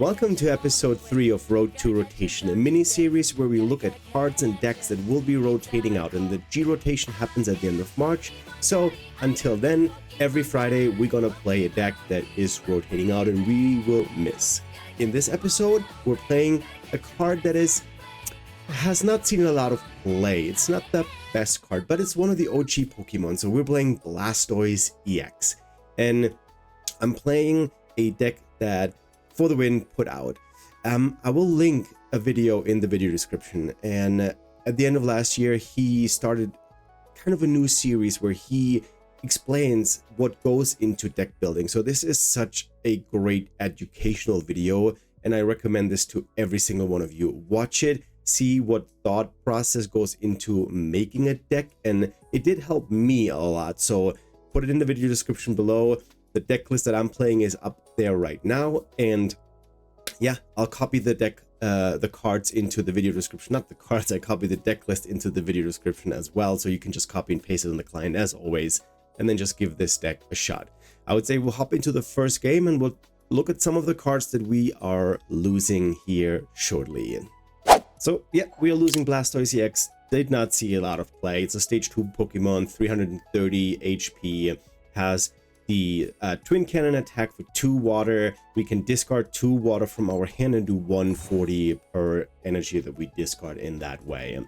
Welcome to episode 3 of Road to Rotation, a mini-series where we look at cards and decks that will be rotating out, and the G-rotation happens at the end of March, so until then, every Friday we're gonna play a deck that is rotating out and we will miss. In this episode, we're playing a card that has not seen a lot of play. It's not the best card, but it's one of the OG Pokemon, so we're playing Blastoise EX. And I'm playing a deck that ForTheWin put out. I will link a video in the video description, and at the end of last year he started kind of a new series where he explains what goes into deck building. So this is such a great educational video and I recommend this to every single one of you. Watch it, see what thought process goes into making a deck, and it did help me a lot, so put it in the video description below. The deck list that I'm playing is up there right now, and yeah, I'll copy the deck, the cards into the video description. Not the cards, I copy the deck list into the video description as well, so you can just copy and paste it on the client as always, and then just give this deck a shot. I would say we'll hop into the first game and we'll look at some of the cards that we are losing here shortly. So yeah, we are losing Blastoise EX. Did not see a lot of play. It's a stage 2 Pokemon, 330 HP, has the twin cannon attack for 2 water. We can discard 2 water from our hand and do 140 per energy that we discard in that way.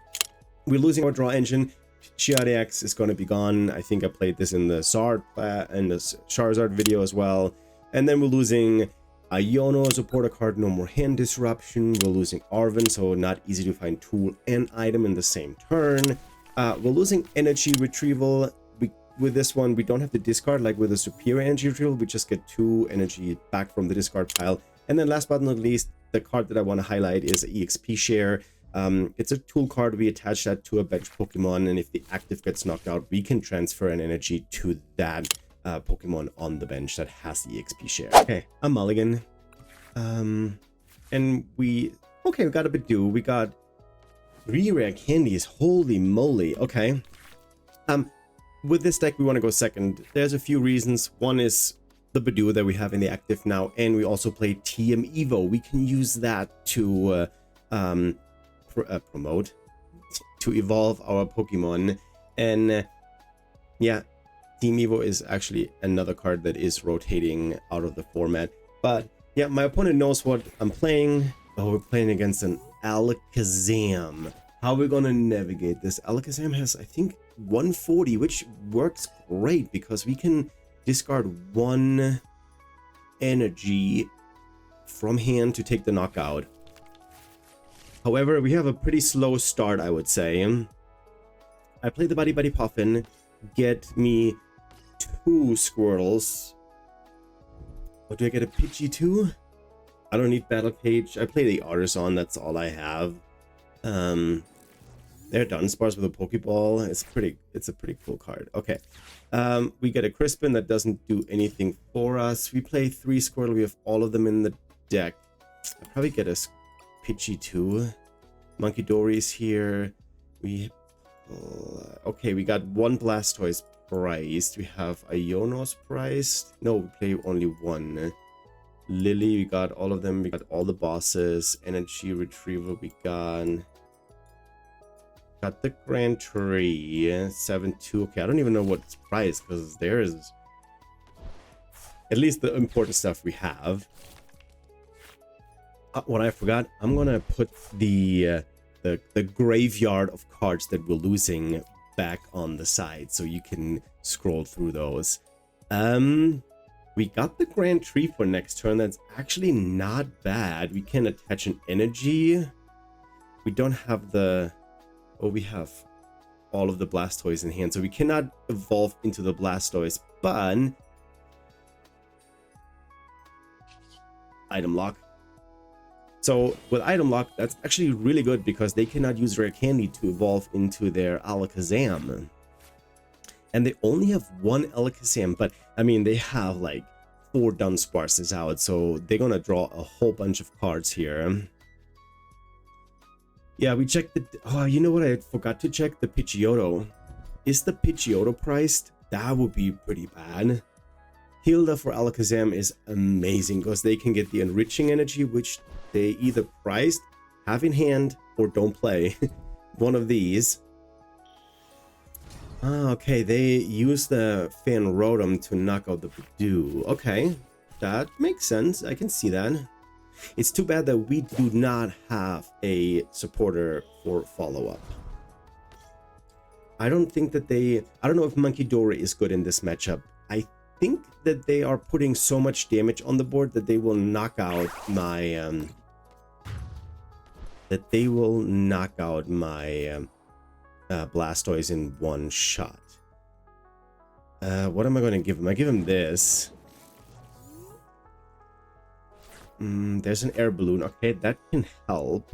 We're losing our draw engine. Pidgeot EX is going to be gone. I think I played this in the Charizard video as well. And then we're losing Iono, supporter card, no more hand disruption. We're losing Arven, so not easy to find tool and item in the same turn. We're losing energy retrieval. With this one, we don't have to discard like with a superior energy retrieval. We just get 2 energy back from the discard pile. And then last but not least, the card that I want to highlight is EXP Share. It's a tool card. We attach that to a bench Pokemon, and if the active gets knocked out, we can transfer an energy to that Pokemon on the bench that has the EXP Share. Okay, a mulligan. And we got a Bidoo. We got 3 rare candies. Holy moly. Okay. With this deck, we want to go second. There's a few reasons. One is the Bidoo that we have in the active now, and we also play TM Evo. We can use that to promote, to evolve our Pokemon. And yeah, Team Evo is actually another card that is rotating out of the format. But yeah, my opponent knows what I'm playing. Oh, we're playing against an Alakazam. How are we gonna navigate this? Alakazam has, I think, 140, which works great because we can discard 1 energy from hand to take the knockout. However, we have a pretty slow start, I would say. I play the Buddy Buddy Puffin, get me 2 Squirtles. What do I get, a Pidgey too? I don't need Battle Cage. I play the Artisan, that's all I have. They're Dunsparce with a Pokeball. It's a pretty cool card. Okay. We get a Crispin that doesn't do anything for us. We play 3 Squirtle. We have all of them in the deck. I'll probably get a Pidgey too. Monkidori's here. Okay, we got 1 Blastoise priced. We have Iono's priced. No, we play only 1. Lily, we got all of them. We got all the bosses. Energy retrieval, we got the Grand Tree 7-2. Okay, I don't even know what's priced because there is at least the important stuff we have. What I forgot, I'm gonna put the graveyard of cards that we're losing back on the side so you can scroll through those. We got the Grand Tree for next turn. That's actually not bad. We can attach an energy. We don't have the... Oh, we have all of the Blastoise in hand, so we cannot evolve into the Blastoise, but item lock. So with item lock, that's actually really good because they cannot use rare candy to evolve into their Alakazam. And they only have 1 Alakazam, but I mean, they have like 4 Dunsparces out, so they're gonna draw a whole bunch of cards here. Yeah, we checked the... Oh, you know what? I forgot to check the Pidgeotto. Is the Pidgeotto priced? That would be pretty bad. Hilda for Alakazam is amazing because they can get the enriching energy, which they either prized, have in hand, or don't play. One of these. Ah, okay, they use the Fan Rotom to knock out the Pidgeot. Okay, that makes sense. I can see that. It's too bad that we do not have a supporter for follow-up. I don't think that they... I don't know if Monkidori is good in this matchup. I think that they are putting so much damage on the board that they will knock out my... Blastoise in one shot. What am I going to give him? I give him this. There's an air balloon. Okay, that can help.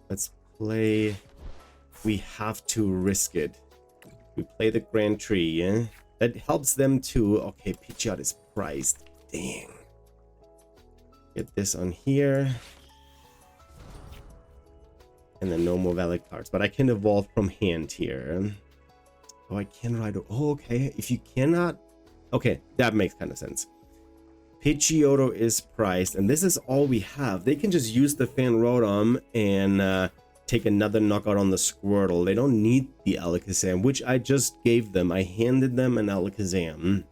Let's play... We have to risk it. We play the Grand Tree, yeah? That helps them too. Okay, Pidgeot is priced. Dang. Get this on here. And then no more valid cards. But I can evolve from hand here. Oh, I can ride... Oh, okay. If you cannot... Okay, that makes kind of sense. Pidgeot is priced. And this is all we have. They can just use the Fan Rotom and... take another knockout on the Squirtle. They don't need the Alakazam, which I just gave them. I handed them an Alakazam.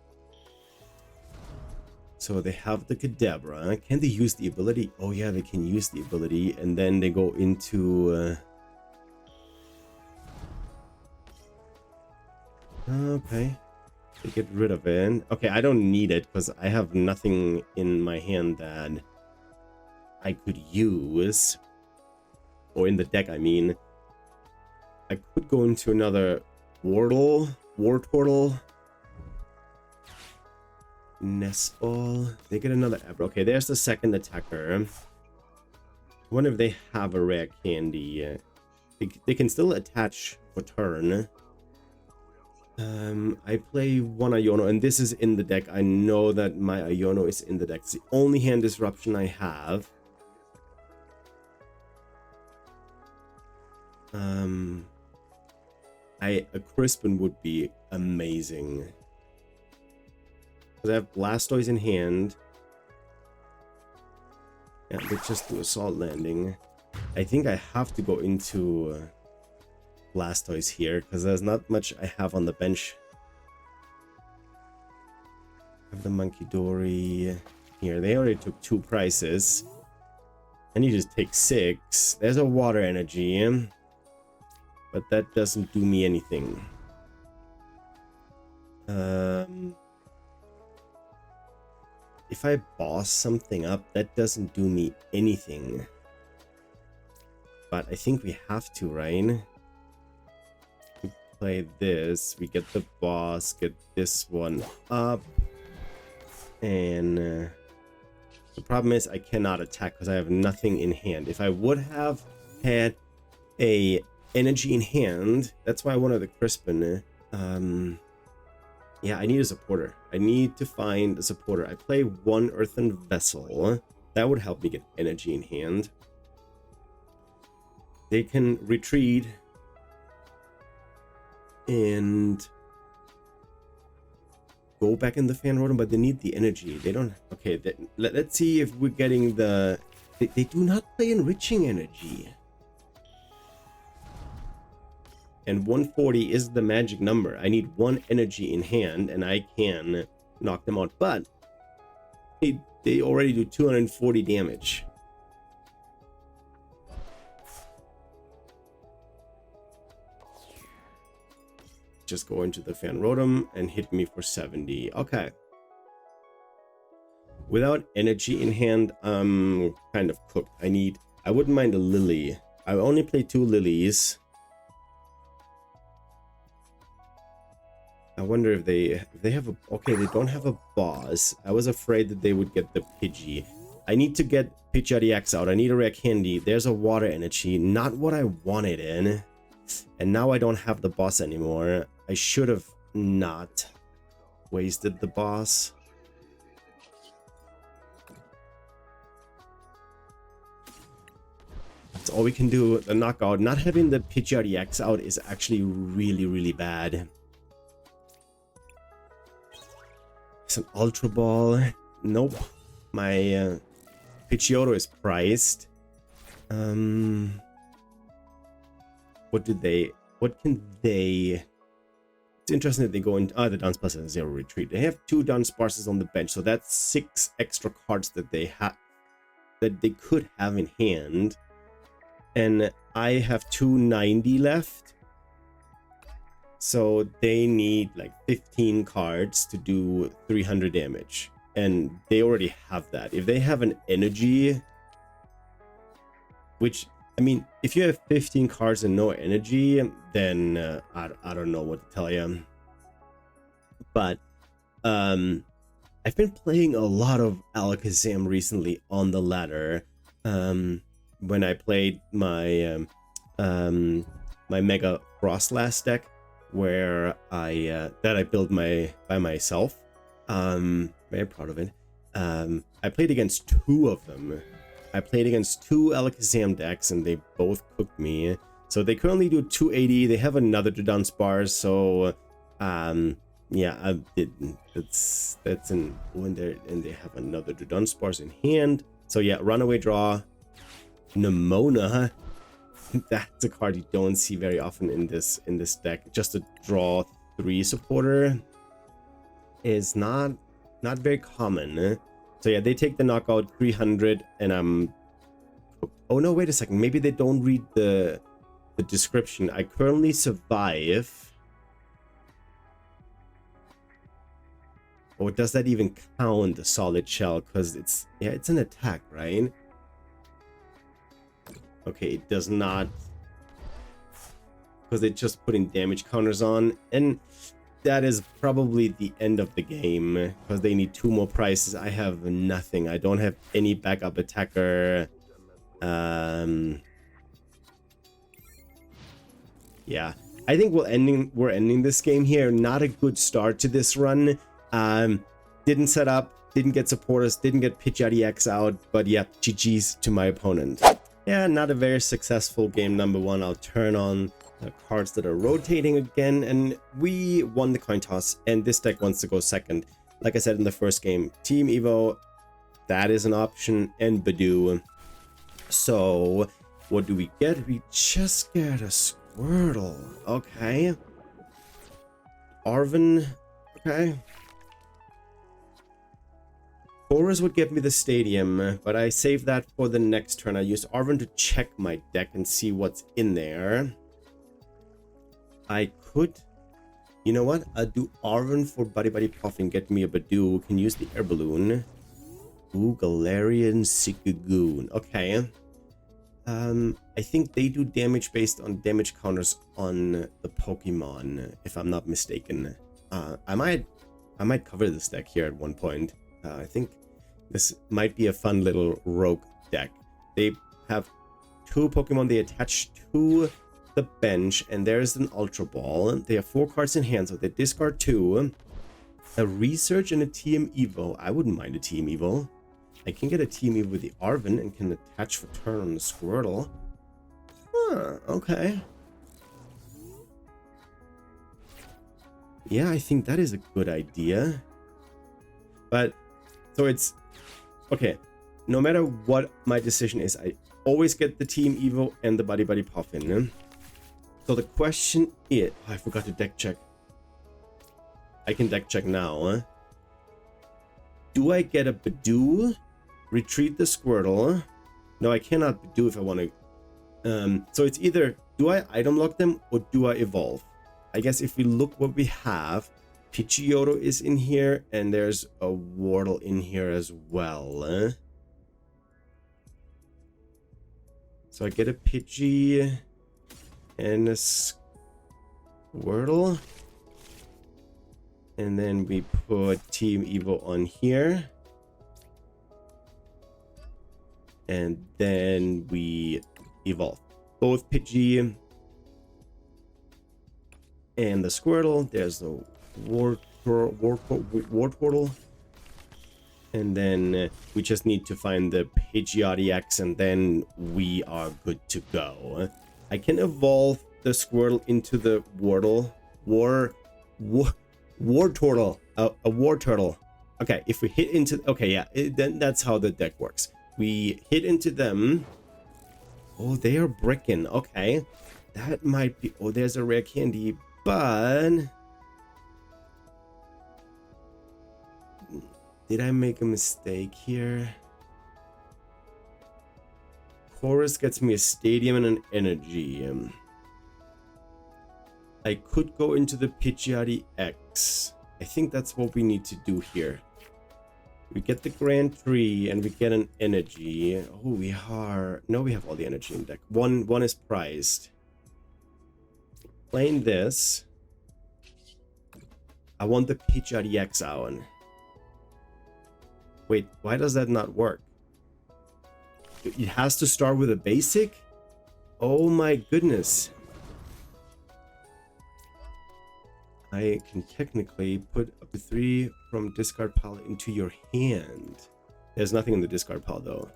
So they have the Kadabra. Can they use the ability? Oh yeah, they can use the ability. And then they go into... Okay. They get rid of it. Okay, I don't need it because I have nothing in my hand that I could use. Or in the deck, I mean. I could go into another Wartortle. Nestball. They get another Abra. Okay, there's the second attacker. I wonder if they have a rare candy. They can still attach for turn. I play one Iono, and this is in the deck. I know that my Iono is in the deck. It's the only hand disruption I have. A Crispin would be amazing. Because I have Blastoise in hand. Yeah, let's just do Assault Landing. I think I have to go into Blastoise here, because there's not much I have on the bench. I have the Monkidori here. They already took 2 prices. I need to take 6. There's a Water Energy. But that doesn't do me anything. If I boss something up, that doesn't do me anything. But I think we have to, right? We play this. We get the boss, get this one up. And the problem is I cannot attack because I have nothing in hand. If I would have had a energy in hand, that's why I wanted the Crispin. Yeah, I need a supporter. I need to find a supporter. I play one Earthen Vessel. That would help me get energy in hand. They can retreat and go back in the Fan Rotom, but they need the energy. They don't... Okay, let's see if we're getting the... They do not play enriching energy. And 140 is the magic number. I need 1 energy in hand, and I can knock them out. But they already do 240 damage. Just go into the Fan Rotom and hit me for 70. Okay. Without energy in hand, I'm kind of cooked. I wouldn't mind a Lily. I only play 2 Lilies. I wonder if they have a... Okay, they don't have a boss. I was afraid that they would get the Pidgey. I need to get Pidgeot EX out. I need a rare candy. There's a Water Energy. Not what I wanted in. And now I don't have the boss anymore. I should have not wasted the boss. That's all we can do. The knockout. Not having the Pidgeot EX out is actually really, really bad. It's an Ultra Ball. Nope. My Pidgeot is priced. What can they... It's interesting that they go into... the Dunsparce has 0 retreat. They have 2 Dunsparces on the bench, so that's 6 extra cards that they have, that they could have in hand. And I have 290 left. So they need like 15 cards to do 300 damage. And they already have that. If they have an energy... Which... I mean, if you have 15 cards and no energy, then I don't know what to tell you. But I've been playing a lot of Alakazam recently on the ladder. When I played my my Mega Frostlass deck, where I built by myself. Very proud of it. I played against 2 of them. I played against 2 Alakazam decks, and they both cooked me. So they currently do 280. They have another Dunsparce, so yeah, that's an when they and they have another Dunsparce in hand. So yeah, runaway draw, Nemona. That's a card you don't see very often in this deck. Just a draw 3 supporter is not very common. So yeah, they take the knockout 300, and I'm... Oh no, wait a second. Maybe they don't read the description. I currently survive. Or does that even count the solid shell? Because it's an attack, right? Okay, it does not. Because it's just putting damage counters on, and that is probably the end of the game, because they need 2 more prices. I have nothing. I don't have any backup attacker. Yeah, I think we're ending this game here. Not a good start to this run. Didn't set up, didn't get supporters, didn't get Pidgeot EX out, but yeah, GG's to my opponent. Yeah, not a very successful game number 1. I'll turn on cards that are rotating again, and we won the coin toss, and this deck wants to go second. Like I said in the first game, Team Evo, that is an option, and Badoo. So what do we get? We just get a Squirtle. Okay, Arven. Okay, Boris would give me the stadium, but I saved that for the next turn. I used Arven to check my deck and see what's in there. I could, you know what? I'll do Arven for Buddy Puff and get me a Badoo. Can use the air balloon. Ooh, Galarian Sikagoon. Okay. I think they do damage based on damage counters on the Pokemon, if I'm not mistaken. I might cover this deck here at one point. I think this might be a fun little rogue deck. They have 2 Pokemon they attach to the bench, and there's an Ultra Ball. They have 4 cards in hand, so they discard 2. A Research and a Team Evo. I wouldn't mind a Team Evo. I can get a Team Evo with the Arven and can attach for turn on the Squirtle. Huh, okay. Yeah, I think that is a good idea. But, so it's... Okay, no matter what my decision is, I always get the Team Evo and the Buddy Puffin. So the question is... Oh, I forgot to deck check. I can deck check now. Do I get a Badoo? Retreat the Squirtle? No, I cannot Badoo if I want to... so it's either, do I item lock them or do I evolve? I guess if we look what we have, Pidgeot is in here, and there's a Wardle in here as well. So I get a Pidgey and a Squirtle. And then we put Team Evo on here. And then we evolve both Pidgey and the Squirtle. There's the Wartortle. And then we just need to find the Pidgeot EX, and then we are good to go. I can evolve the Squirtle into the Wardle. Wartortle. A Wartortle. Okay, if we hit into... Okay, yeah, then that's how the deck works. We hit into them. Oh, they are bricking. Okay. That might be... Oh, there's a rare candy, but... Did I make a mistake here? Chorus gets me a stadium and an energy. I could go into the Pidgeot X. I think that's what we need to do here. We get the Grand Tree and we get an energy. Oh, we are... No, we have all the energy in deck. One is prized. Playing this. I want the Pidgeot X out. Wait, why does that not work? It has to start with a basic? Oh my goodness. I can technically put up to 3 from discard pile into your hand. There's nothing in the discard pile though.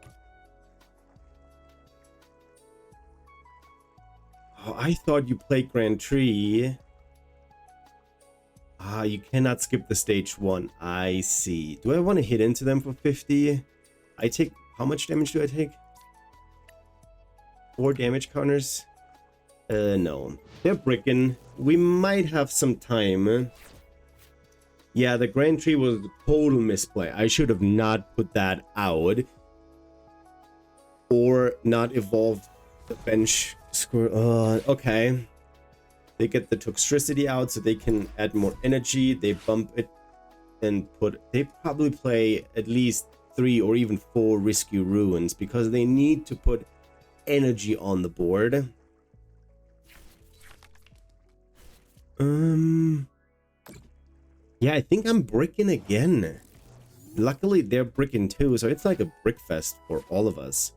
Oh, I thought you played Grand Tree. Ah, you cannot skip the stage 1. I see. Do I want to hit into them for 50? I take... How much damage do I take? 4 damage counters? No. They're bricking. We might have some time. Yeah, the Grand Tree was a total misplay. I should have not put that out. Or not evolved the bench score. Okay. They get the Toxtricity out so they can add more energy. They bump it and put... They probably play at least 3 or even 4 Rescue Ruins because they need to put energy on the board. Yeah, I think I'm bricking again. Luckily, they're bricking too, so it's like a brick fest for all of us.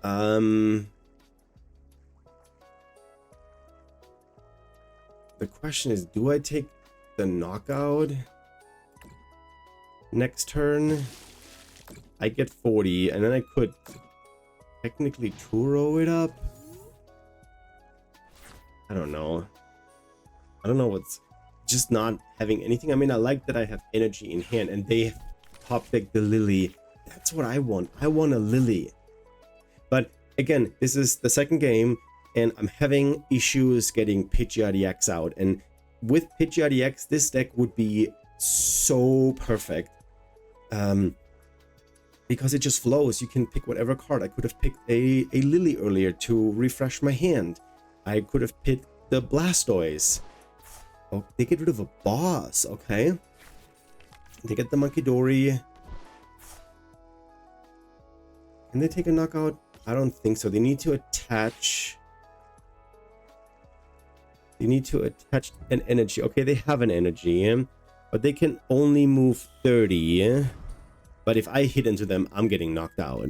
The question is, do I take the knockout next turn? I get 40, and then I could technically Turo it up. I don't know. I don't know what's just not having anything. I mean, I like that I have energy in hand, and they pop deck the Lily. That's what I want. I want a Lily. But again, this is the second game, and I'm having issues getting Pidgeot X out. And with Pidgeot X, this deck would be so perfect. Because it just flows. You can pick whatever card. I could have picked a Lily earlier to refresh my hand. I could have picked the Blastoise. Oh, they get rid of a boss. Okay. They get the Monkidori. Can they take a knockout? I don't think so. They need to attach... They need to attach an energy. Okay, they have an energy. But they can only move 30. But if I hit into them, I'm getting knocked out.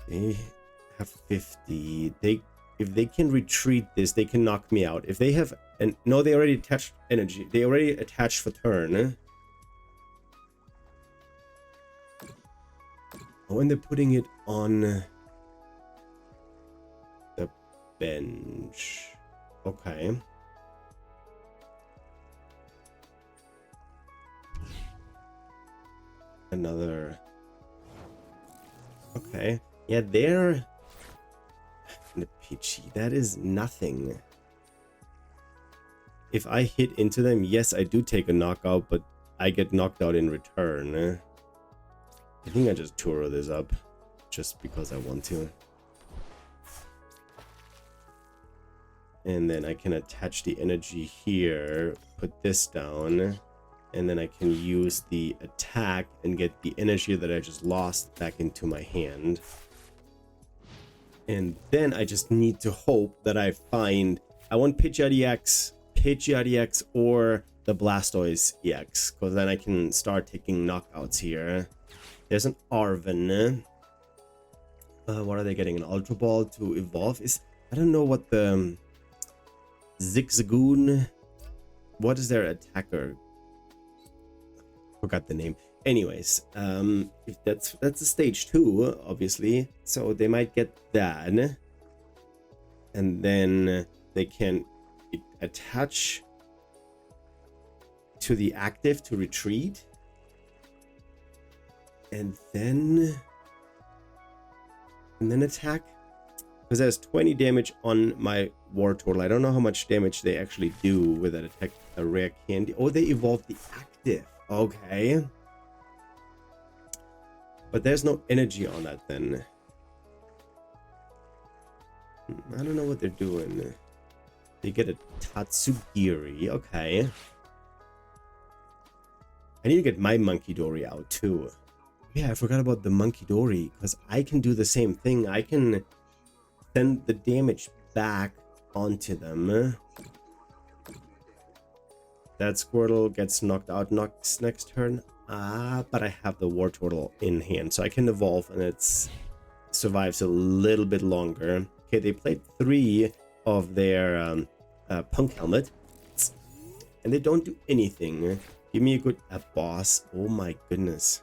They have 50. If they can retreat this, they can knock me out. If they have... No, they already attached energy. They already attached for turn. Oh, and they're putting it on the bench. Okay. Another... Okay. Yeah, they're... The Pidgey, that is nothing. If I hit into them, yes, I do take a knockout, but I get knocked out in return. I think I just Turo this up, just because I want to. And then I can attach the energy here, put this down, and then I can use the attack and get the energy that I just lost back into my hand. And then I just need to hope that I find... I want Pidgeot EX, or the Blastoise EX, because then I can start taking knockouts here. There's an Arven. What are they getting? An Ultra Ball to evolve? I don't know what the... Zigzagoon... What is their attacker? Forgot the name. Anyways, if that's a stage 2, obviously, so they might get that, and then they can attach to the active to retreat. And then attack. Because there's 20 damage on my war total. I don't know how much damage they actually do with that attack. A rare candy. Oh, they evolved the active. Okay. But there's no energy on that then. I don't know what they're doing. They get a Tatsugiri. Okay. I need to get my Monkidori out too. Yeah, I forgot about the Monkidori, because I can do the same thing. I can send the damage back onto them. That Squirtle gets knocked out next turn. But I have the War Turtle in hand, so I can evolve and it survives a little bit longer. Okay, they played 3 of their Punk Helmet, and they don't do anything. Give me a boss. Oh my goodness.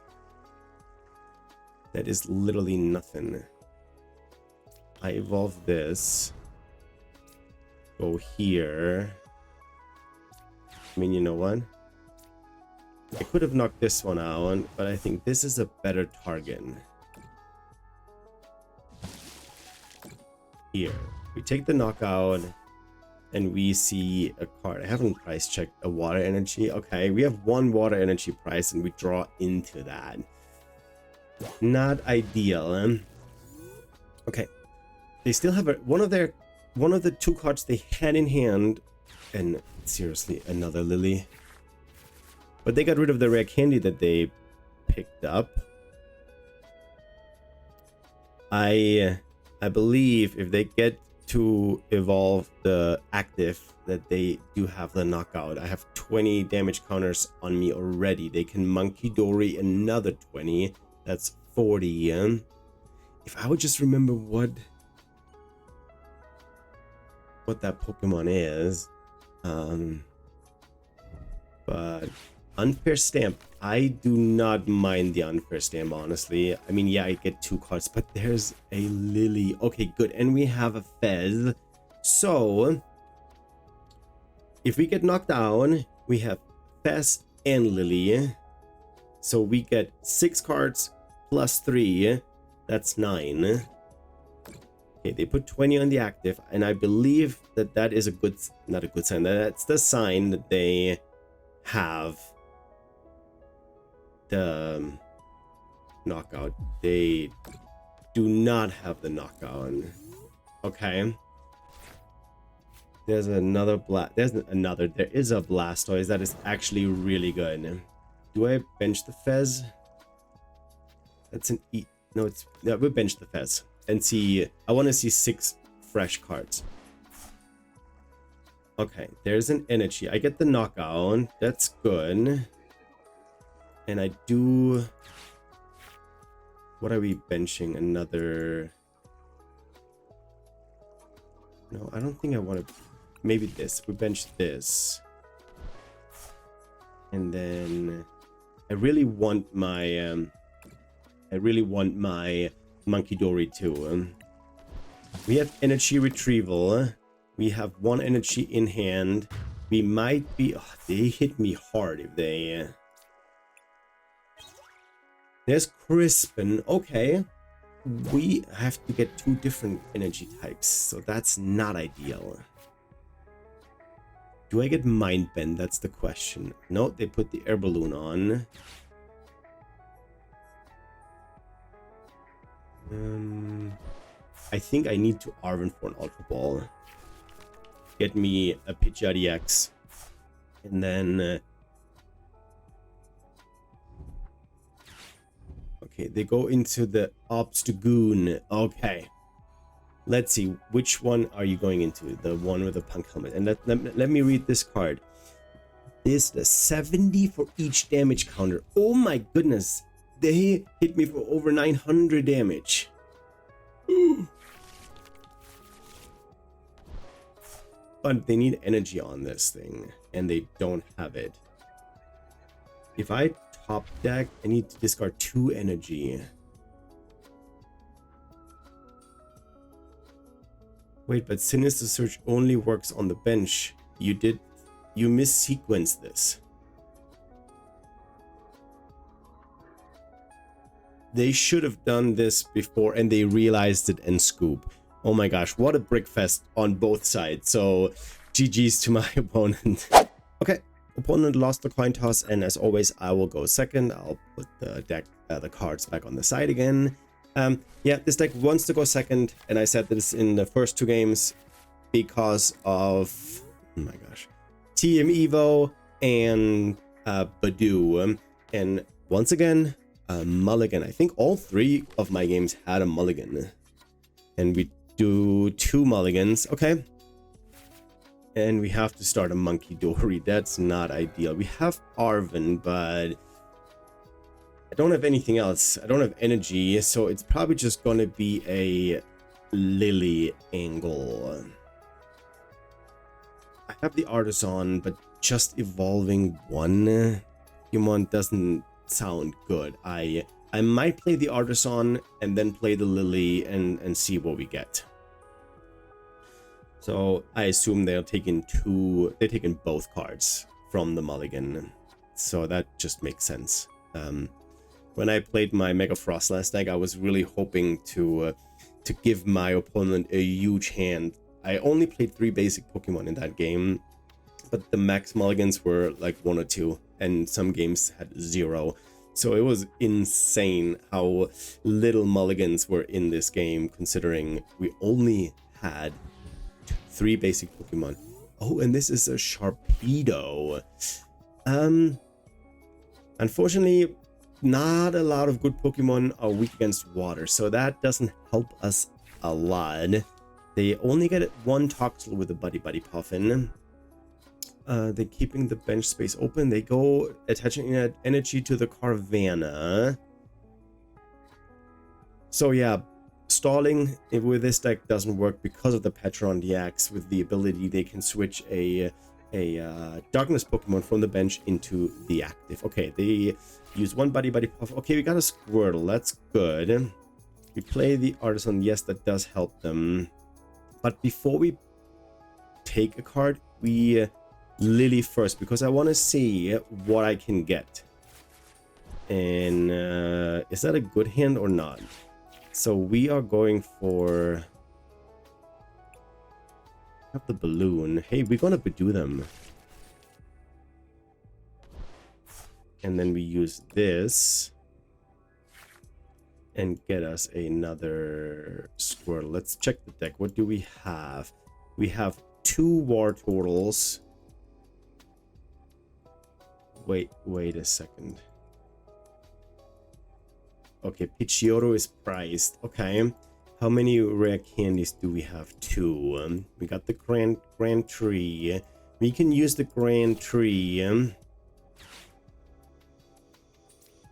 That is literally nothing. I evolve this. Go here. I mean, you know what? I could have knocked this one out, but I think this is a better target. Here. We take the knockout, and we see a card. I haven't price checked a water energy. Okay, we have 1 water energy price, and we draw into that. Not ideal. Okay. They still have one of the 2 cards they had in hand, and seriously, another Lily. But they got rid of the rare candy that they picked up. I believe if they get to evolve the active, that they do have the knockout. I have 20 damage counters on me already. They can Monkidori another 20. That's 40. If I would just remember what that Pokemon is. But unfair stamp, I do not mind the unfair stamp, honestly. I mean, yeah, I get 2 cards, but there's a Lily. Okay, good. And we have a Fez. So if we get knocked down, we have Fez and Lily. So we get 6 cards plus 3. That's 9. Okay, they put 20 on the active, and I believe that is a good, not a good sign. That's the sign that they have the knockout. They do not have the knockout. Okay. There is a Blastoise that is actually really good. Do I bench the Fez? That's an E. No, we'll bench the Fez and see. I want to see 6 fresh cards. Okay, there's an energy. I get the knockout. That's good. And I do. What are we benching? Another. No, I don't think I want to. Maybe this. We bench this. And then I really want my Monkidori too. We have energy retrieval. We have 1 energy in hand. We might be. Oh, they hit me hard if they. There's Crispin. Okay. We have to get 2 different energy types, so that's not ideal. Do I get Mind Bend? That's the question. No, they put the air balloon on. I think I need to Arven for an Ultra Ball. Get me a Pidgeot EX. And then... okay, they go into the Obstagoon. Okay. Let's see, which one are you going into? The one with the punk helmet. And let me read this card. This the 70 for each damage counter. Oh my goodness. They hit me for over 900 damage. But they need energy on this thing, and they don't have it. If I top deck, I need to discard 2 energy. Wait, but Sinister Surge only works on the bench. You missequenced this. They should have done this before and they realized it and scoop. Oh my gosh, what a brick fest on both sides. So GG's to my opponent. Okay, opponent lost the coin toss, and as always, I will go second. I'll put the deck, the cards back on the side again. Yeah, this deck wants to go second, and I said this in the first 2 games because of, oh my gosh, TM Evo and Badoo. And once again, mulligan. I think all 3 of my games had a mulligan. And we do 2 mulligans. Okay. And we have to start a Monkidori. That's not ideal. We have Arven, but I don't have anything else. I don't have energy, so it's probably just gonna be a Lily angle. I have the Artisan, but just evolving 1 Pokemon doesn't sound good. I might play the Artisan and then play the Lily and see what we get. So I assume they're taking both cards from the mulligan. So that just makes sense. When I played my Mega Frost last deck, I was really hoping to give my opponent a huge hand. I only played 3 basic Pokemon in that game, but the max mulligans were like 1 or 2, and some games had 0. So it was insane how little mulligans were in this game, considering we only had 3 basic Pokemon. Oh, and this is a Sharpedo. Unfortunately, not a lot of good Pokemon are weak against water, so that doesn't help us a lot. They only get 1 Toxel with a Buddy Puffin. They're keeping the bench space open. They go attaching energy to the Carvanha. So yeah, stalling with this deck doesn't work because of the Petron DX. With the ability, they can switch a Darkness Pokemon from the bench into the active. Okay, they use 1 Buddy Puff. Okay, we got a Squirtle. That's good. We play the Artisan. Yes, that does help them. But before we take a card, we Lily first, because I want to see what I can get. And is that a good hand or not? So we are going for... have the balloon. Hey, we're gonna Badoo them. And then we use this and get us another Squirtle. Let's check the deck. What do we have? We have 2 War Turtles. Wait a second. Okay, Pidgeot is priced. Okay. How many rare candies do we have? 2. We got the Grand Tree. We can use the Grand Tree.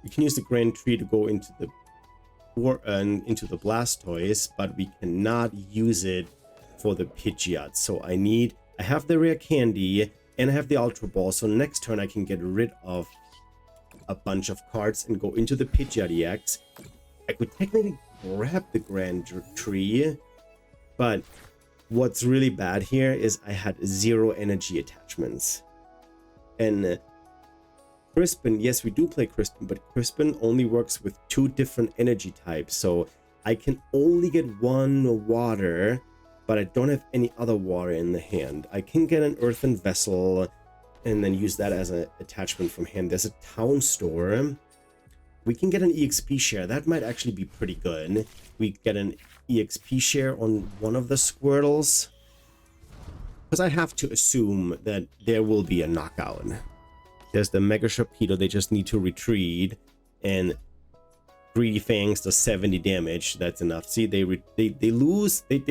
We can use the Grand Tree to go into the Blastoise, but we cannot use it for the Pidgeot. So I have the rare candy and I have the Ultra Ball. So next turn I can get rid of a bunch of cards and go into the Pidgeot EX. I could technically grab the Grand Tree, but what's really bad here is I had 0 energy attachments. And Crispin, yes, we do play Crispin, but Crispin only works with 2 different energy types, so I can only get 1 water, but I don't have any other water in the hand. I can get an earthen vessel and then use that as an attachment from hand. There's a town store. We can get an EXP share. That might actually be pretty good. We get an EXP share on one of the Squirtles, because I have to assume that there will be a knockout. There's the Mega Sharpedo. They just need to retreat, and Greedy Fangs does 70 damage. That's enough. See, they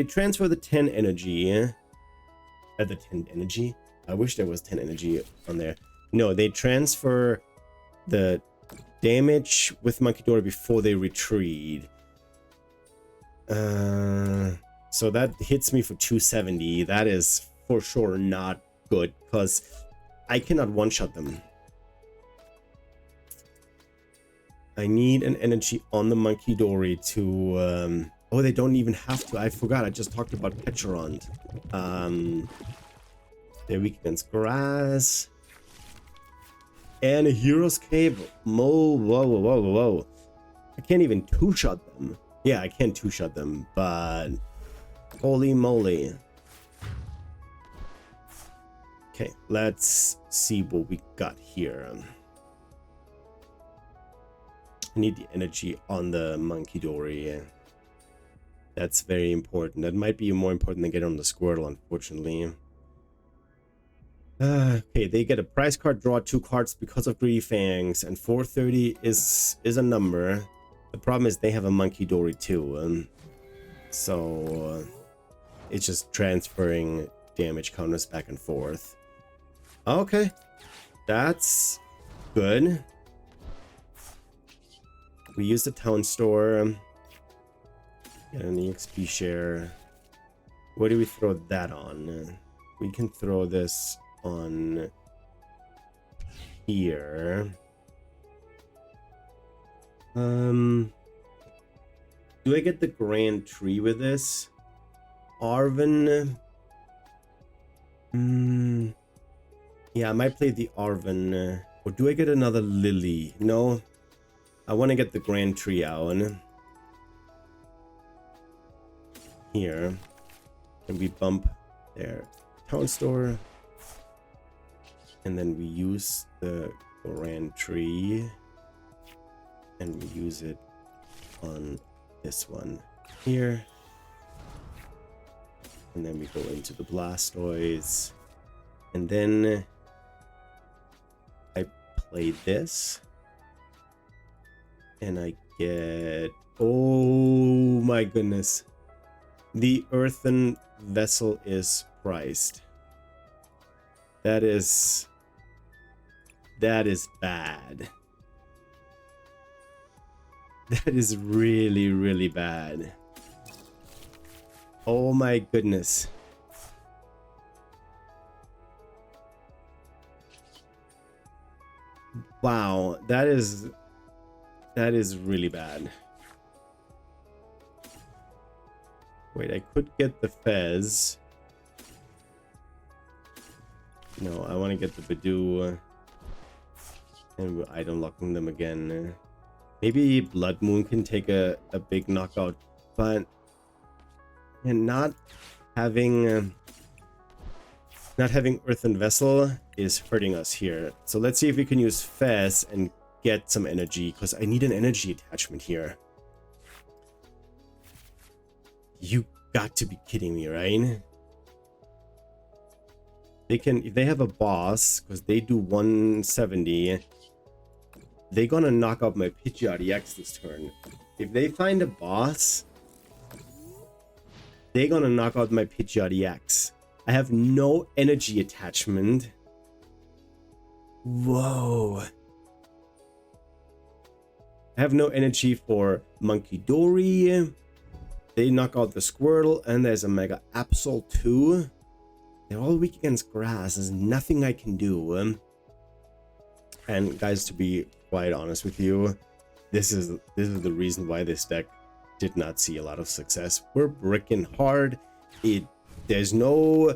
transfer the 10 energy. The 10 energy. I wish there was 10 energy on there. No, they transfer the damage with Monkidori before they retreat. So that hits me for 270. That is for sure not good, because I cannot one-shot them. I need an energy on the Monkidori to... oh, they don't even have to. I forgot. I just talked about Petron. They're weak against grass. And a Hero's Cape. Whoa. I can't even two-shot them. Yeah, I can't two-shot them, but holy moly. Okay, let's see what we got here. I need the energy on the Monkidori. That's very important. That might be more important than getting on the Squirtle, unfortunately. Okay, they get a prize card, draw 2 cards because of Greedy Fangs, and 430 is a number. The problem is they have a Monkidori too, so it's just transferring damage counters back and forth. Okay, that's good. We use the town store, get an EXP share. What do we throw that on? We can throw this on here. Do I get the Grand Tree with this? Arven. Yeah, I might play the Arven. Or do I get another Lily? No. I want to get the Grand Tree out. Here. And we bump their town store. And then we use the Grand Tree. And we use it on this one here. And then we go into the Blastoise. And then I play this. And I get... Oh my goodness. The earthen vessel is priced. That is bad. That is really, really bad. Oh my goodness. Wow, that is really bad. Wait, I could get the Fez. No, I want to get the Badoo. And I'd unlocking them again. Maybe Blood Moon can take a big knockout, but and not having Earthen Vessel is hurting us here. So let's see if we can use Fez and get some energy, because I need an energy attachment here. You got to be kidding me, right? They can, if they have a boss, because they do 170. They're gonna knock out my Pidgeot EX this turn. If they find a boss, they're gonna knock out my Pidgeot EX. I have no energy attachment. Whoa. I have no energy for Monkidori. They knock out the Squirtle, and there's a Mega Absol too. They're all weak against grass. There's nothing I can do. And guys, to be quite honest with you, this is the reason why this deck did not see a lot of success. We're bricking hard. There's no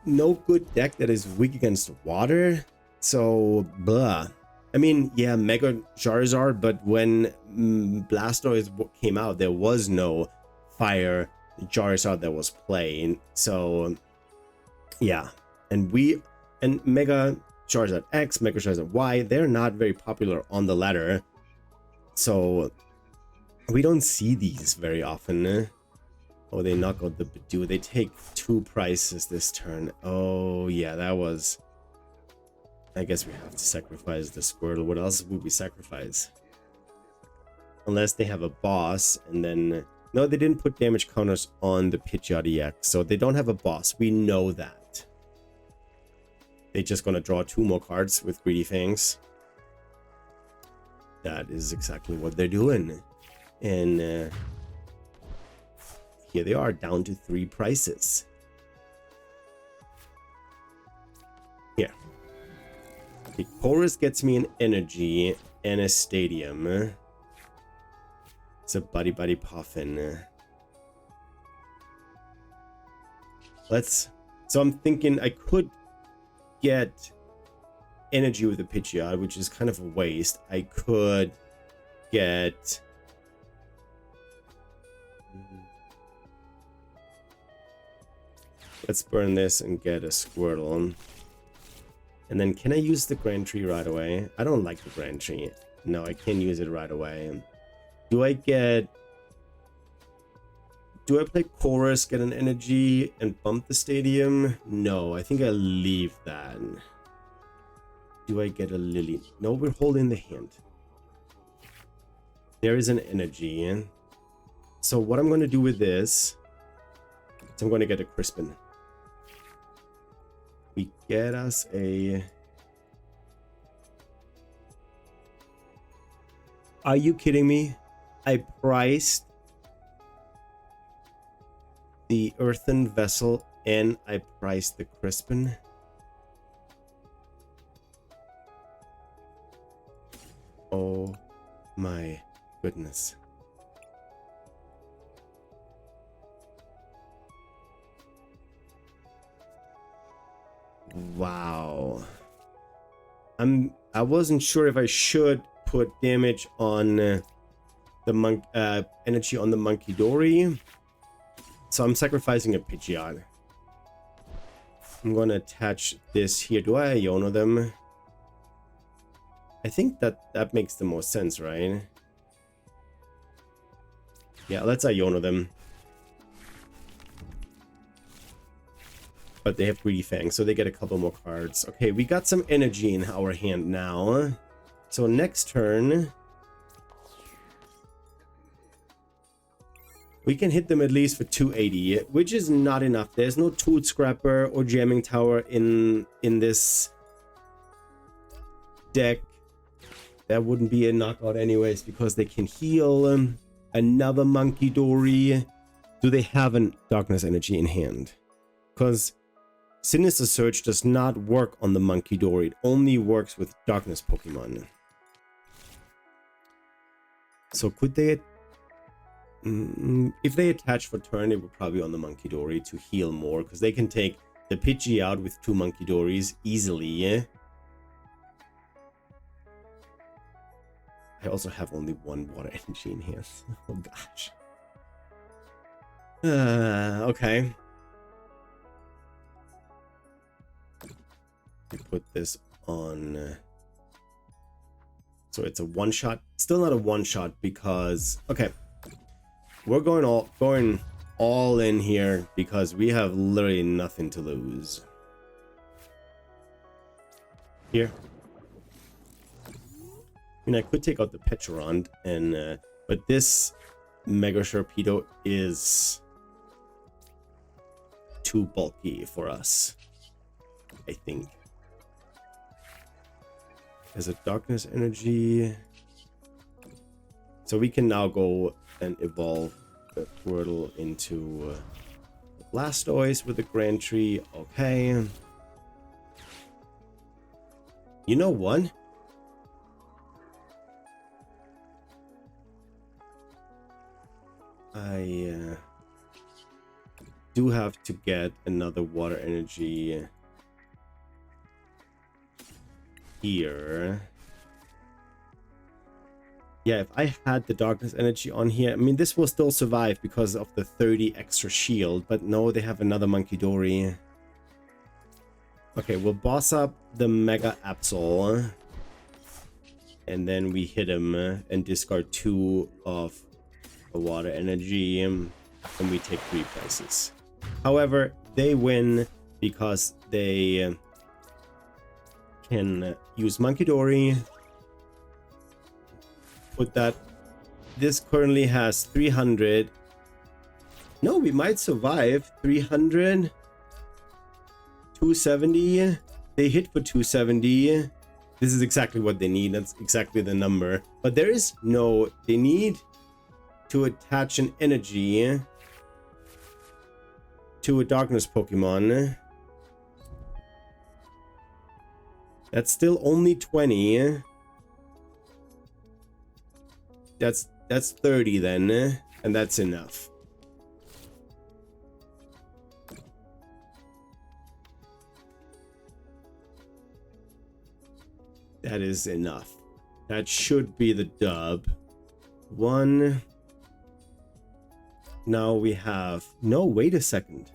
good deck that is weak against water. So blah. I mean, yeah, Mega Charizard, but when Blastoise came out, there was no Fire Charizard that was playing. So yeah, and Mega Charizard X, Mega Charizard Y, they're not very popular on the ladder, so we don't see these very often. Oh, they knock out the Badoo. They take 2 prices this turn. Oh yeah, that was... I guess we have to sacrifice the Squirtle. What else would we sacrifice? Unless they have a boss, and then... No, they didn't put damage counters on the Pidgeot EX, so they don't have a boss. We know that. They're just gonna draw 2 more cards with Greedy Fangs. That is exactly what they're doing. And here they are, down to 3 prices. Here. The Chorus gets me an energy and a stadium. It's a buddy puffin. So I'm thinking I could get energy with the Pidgeot, which is kind of a waste. I could get... Let's burn this and get a Squirtle. And then can I use the Grand Tree right away? I don't like the Grand Tree. No, I can't use it right away. Do I get... Do I play Chorus, get an energy, and bump the stadium? No, I think I leave that. Do I get a Lily? No, we're holding the hand. There is an energy. So what I'm going to do with this is I'm going to get a Crispin. We get us a... Are you kidding me? I priced the Earthen Vessel and I priced the Crispin. Oh my goodness. Wow. I wasn't sure if I should put damage on the energy on the Monkidori. So I'm sacrificing a Pidgeot. I'm gonna attach this here. Do I Iono them? I think that makes the most sense, right? Yeah, let's Iono them. But they have Greedy Fang, so they get a couple more cards. Okay, we got some energy in our hand now. So next turn, we can hit them at least for 280, which is not enough. There's no Toad Scrapper or Jamming Tower in this deck. That wouldn't be a knockout anyways, because they can heal another Monkidori. Do they have a Darkness Energy in hand? Because Sinister Surge does not work on the Monkidori. It only works with Darkness Pokemon. So could they... if they attach for turn, it would probably be on the Monkidori to heal more, because they can take the Pidgey out with 2 Monkidoris easily, yeah? I also have only 1 water energy in here. Oh gosh. Okay. We put this on... so it's a one-shot. Still not a one-shot because... okay. We're going all in here because we have literally nothing to lose. Here. I mean, I could take out the Petrond, and but this Mega Sharpedo is too bulky for us, I think. There's a Darkness Energy. So we can now go and evolve the Squirtle into Blastoise with the Grand Tree. Okay. You know what? I do have to get another water energy here. Yeah, if I had the Darkness Energy on here, I mean, this will still survive because of the 30 extra shield, but no, they have another Monkidori. Okay, we'll boss up the Mega Absol, and then we hit him and discard 2 of the water energy, and we take 3 places. However, they win because they can use Monkidori. Put that. This currently has 300. No, we might survive. 300. 270. They hit for 270. This is exactly what they need. That's exactly the number. But there is no... they need to attach an energy to a Darkness Pokemon. That's still only 20. That's 30 then, and that's enough. That is enough. That should be the dub. 1. Now we have... No, wait a second.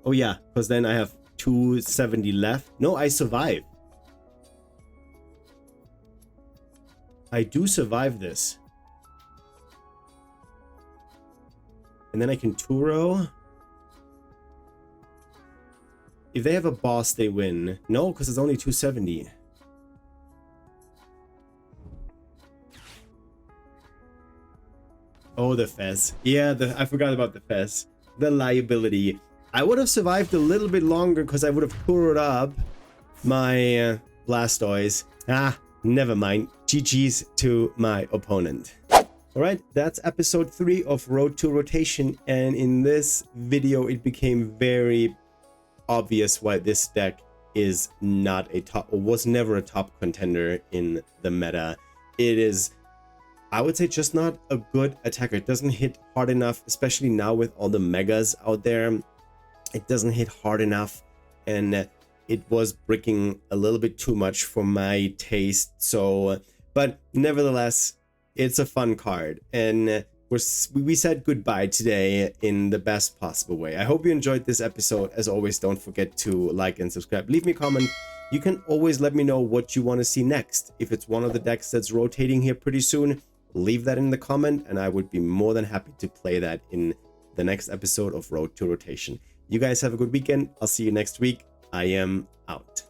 Oh yeah, because then I have 270 left. No, I survive. I do survive this. And then I can Turo. If they have a boss, they win. No, because it's only 270. Oh, the Fez. Yeah, I forgot about the Fez. The liability. I would have survived a little bit longer because I would have Turoed up my Blastoise. Ah, never mind. GG's to my opponent. Alright, that's episode 3 of Road to Rotation, and in this video it became very obvious why this deck is not a top, or was never a top contender in the meta. It is, I would say, just not a good attacker. It doesn't hit hard enough, especially now with all the megas out there. It doesn't hit hard enough, and it was bricking a little bit too much for my taste. So, but nevertheless, it's a fun card, and we said goodbye today in the best possible way. I hope you enjoyed this episode. As always, don't forget to like and subscribe. Leave me a comment. You can always let me know what you want to see next. If it's one of the decks that's rotating here pretty soon, leave that in the comment, and I would be more than happy to play that in the next episode of Road to Rotation. You guys have a good weekend. I'll see you next week. I am out.